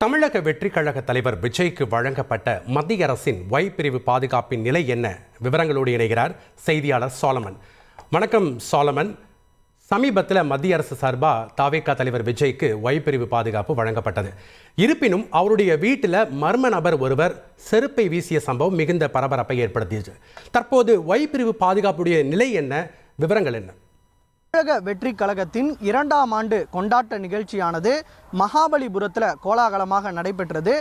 தமிழக வெற்றிக் கழக தலைவர் விஜய்க்கு வழங்கப்பட்ட மத்திய அரசின் Y பிரிவு பாதுகாப்பின் நிலை என்ன? விவரங்களோடு இணைகிறார் செய்தியாளர் சாலமன். வணக்கம் சாலமன். சமீபத்தில் மத்திய அரசு சார்பாக தாவேகா தலைவர் விஜய்க்கு Y பிரிவு பாதுகாப்பு வழங்கப்பட்டது. இருப்பினும் அவருடைய வீட்டில் மர்ம நபர் ஒருவர் செருப்பை வீசிய சம்பவம் மிகுந்த பரபரப்பை ஏற்படுத்தியது. தற்போது Y பிரிவு பாதுகாப்புடைய நிலை என்ன? விவரங்கள் என்ன? தமிழக வெற்றி கழகத்தின் 2ஆம் ஆண்டு கொண்டாட்ட நிகழ்ச்சியானது மகாபலிபுரத்தில் கோலாகலமாக நடைபெற்றது.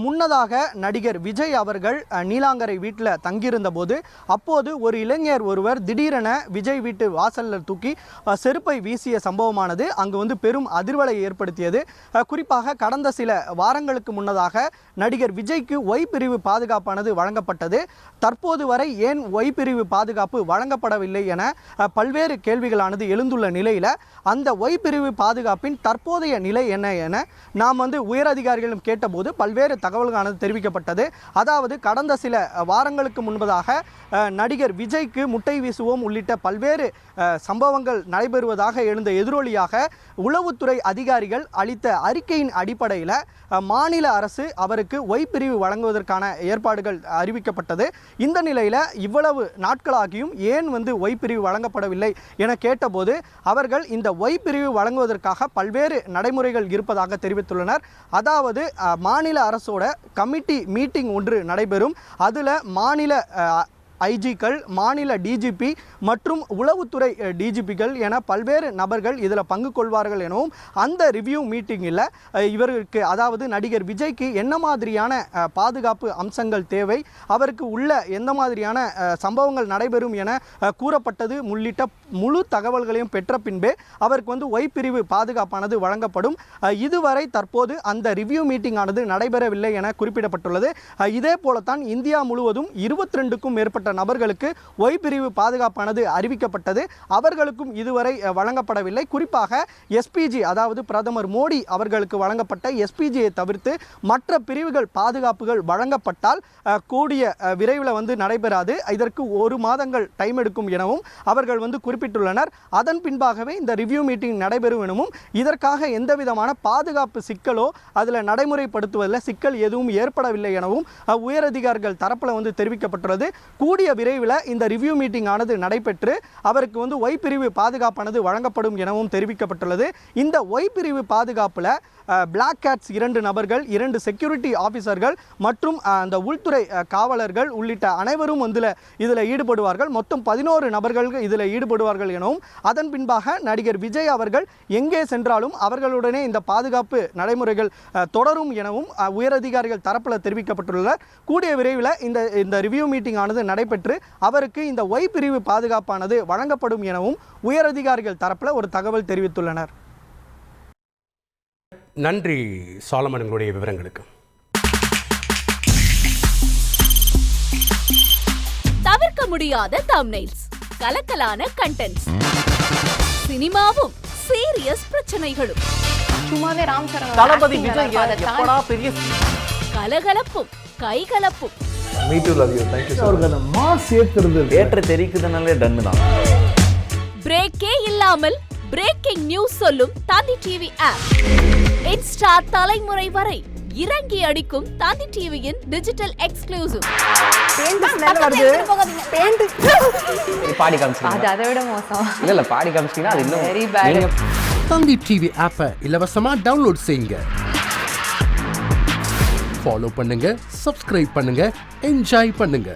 முன்னதாக நடிகர் விஜய் அவர்கள் நீலாங்கரை வீட்டில் தங்கியிருந்த போது அப்போது ஒரு இளைஞர் ஒருவர் திடீரென விஜய் வீட்டு வாசலில் தூக்கி செருப்பை வீசிய சம்பவமானது அங்கு பெரும் அதிர்வலை ஏற்படுத்தியது. குறிப்பாக கடந்த சில வாரங்களுக்கு முன்னதாக நடிகர் விஜய்க்கு Y பிரிவு பாதுகாப்பானது வழங்கப்பட்டது. தற்போது வரை ஏன் Y பிரிவு பாதுகாப்பு வழங்கப்படவில்லை என பல்வேறு கேள்விகளானது எழுந்துள்ள நிலையில் அந்த Y பிரிவு பாதுகாப்பின் தற்போதைய நிலை என்ன என நாம் உயரதிகாரிகளும் கேட்டபோது பல்வேறு தகவல்களானது தெரிவிக்கப்பட்டது. அதாவது கடந்த சில வாரங்களுக்கு முன்பதாக நடிகர் விஜய்க்கு முட்டை வீசுவோம் உள்ளிட்ட பல்வேறு சம்பவங்கள் நடைபெறுவதாக எழுந்த எதிரொலியாக உளவுத்துறை அதிகாரிகள் அளித்த அறிக்கையின் அடிப்படையில் மாநில அரசு அவருக்கு Y பிரிவு வழங்குவதற்கான ஏற்பாடுகள் அறிவிக்கப்பட்டது. இந்த நிலையில் இவ்வளவு நாட்களாகியும் ஏன் Y பிரிவு வழங்கப்படவில்லை என கேட்டபோது அவர்கள் இந்த Y பிரிவு வழங்குவதற்காக பல்வேறு நடைமுறைகள் இருப்பதாக தெரிவித்துள்ளனர். அதாவது மாநில அரசோட கமிட்டி மீட்டிங் ஒன்று நடைபெறும். அதில் மாநில ஐஜிக்கள், மாநில டிஜிபி மற்றும் உளவுத்துறை டிஜிபிகள் என பல்வேறு நபர்கள் இதில் பங்கு கொள்வார்கள் எனவும் அந்த ரிவ்யூ மீட்டிங்கில் இவருக்கு அதாவது நடிகர் விஜய்க்கு என்ன மாதிரியான பாதுகாப்பு அம்சங்கள் தேவை, அவருக்கு உள்ள எந்த மாதிரியான சம்பவங்கள் நடைபெறும் என கூறப்பட்டது உள்ளிட்ட முழு தகவல்களையும் பெற்ற பின்பே அவருக்கு Y பிரிவு பாதுகாப்பானது வழங்கப்படும். இதுவரை தற்போது அந்த ரிவ்யூ மீட்டிங் ஆனது நடைபெறவில்லை என குறிப்பிடப்பட்டுள்ளது. இதே போலத்தான் இந்தியா முழுவதும் 22க்கும் மேற்பட்ட நபர்களுக்கு Y பிரிவு பாதுகாப்பானது அறிவிக்கப்பட்டது. அவர்களுக்கும் இதுவரை வழங்கப்படவில்லை. குறிப்பாக எஸ்பிஜி அதாவது பிரதமர் மோடி அவர்களுக்கு வழங்கப்பட்ட எஸ்பிஜியை தவிர்த்து மற்ற பிரிவுகள் பாதுகாப்புகள் வழங்கப்பட்டால் கூடிய விரைவில் நடைபெறாது. இதற்கு 1 மாதங்கள் டைம் எடுக்கும் எனவும் அவர்கள் குறிப்பிட்டுள்ளனர். அதன் பின்பாகவே இந்த ரிவ்யூ மீட்டிங் நடைபெறும் எனவும் இதற்காக எந்தவிதமான பாதுகாப்பு சிக்கலோ அதில் நடைமுறைப்படுத்துவதில் சிக்கல் எதுவும் ஏற்படவில்லை எனவும் உயரதிகாரிகள் தரப்பில் தெரிவிக்கப்பட்டுள்ளது. கூடிய விரைவில் இந்த ரிவ்யூ மீட்டிங் ஆனது நடைபெற்று அவருக்கு Y பிரிவு பாதுகாப்பானது வழங்கப்படும் எனவும் தெரிவிக்கப்பட்டுள்ளது. இந்த Y பிரிவு பாதுகாப்பில் பிளாக் கேட்ஸ் 2 நபர்கள், 2 செக்யூரிட்டி ஆஃபீஸர்கள் மற்றும் அந்த உள்துறை காவலர்கள் உள்ளிட்ட அனைவரும் இதில் ஈடுபடுவார்கள். மொத்தம் 11 நபர்கள் இதில் ஈடுபடுவார்கள் எனவும் அதன் பின்பாக நடிகர் விஜய் அவர்கள் எங்கே சென்றாலும் அவர்களுடனே இந்த பாதுகாப்பு நடைமுறைகள் தொடரும் எனவும் உயரதிகாரிகள் தரப்பில் தெரிவிக்கப்பட்டுள்ளனர். கூடிய விரைவில் இந்த ரிவ்யூ மீட்டிங் ஆனது நடைபெற்று அவருக்கு இந்த Y பிரிவு பாதுகாப்பானது வழங்கப்படும் எனவும் உயரதிகாரிகள் தரப்பில் ஒரு தகவல் தெரிவித்துள்ளனர். நன்றி சாலமன், உங்களுடைய விவரங்களுக்கு. தவிர்க்க முடியாத தம்ப்நெயில்ஸ், கலக்கலான கண்டென்ட்ஸ், சினிமாவும் சீரியஸ் பிரச்சனைகளும், சும்மாவே ராம்சரண் தளபதி விஜய் எப்படா பெரிய கலகலப்பும் கைகலப்பும். Me too, love you. Thank you so much. Mass ஏத்துறது theatre தெரிக்குதுனாலே ton தான். பிரேக்கே இல்லாமல் பிரேக்கிங் நியூஸ் சொல்லும் தந்தி டிவி ஆப். இன்ஸ்டா தலைமுறை வரை இறங்கி அடிக்கும் தந்தி டிவியின் டிஜிட்டல் எக்ஸ்க்ளூசிவ். பாடி காமிச்சிங்க. அது அதை விட மோசம். இல்ல பாடி காமிச்சிங்கன்னா அது இன்னும் வெரி பேட். தந்தி டிவி ஆப்பை இலவசமா டவுன்லோட் செய்யுங்க. ஃபாலோ பண்ணுங்க, சப்ஸ்கிரைப் பண்ணுங்க, என்ஜாய் பண்ணுங்க.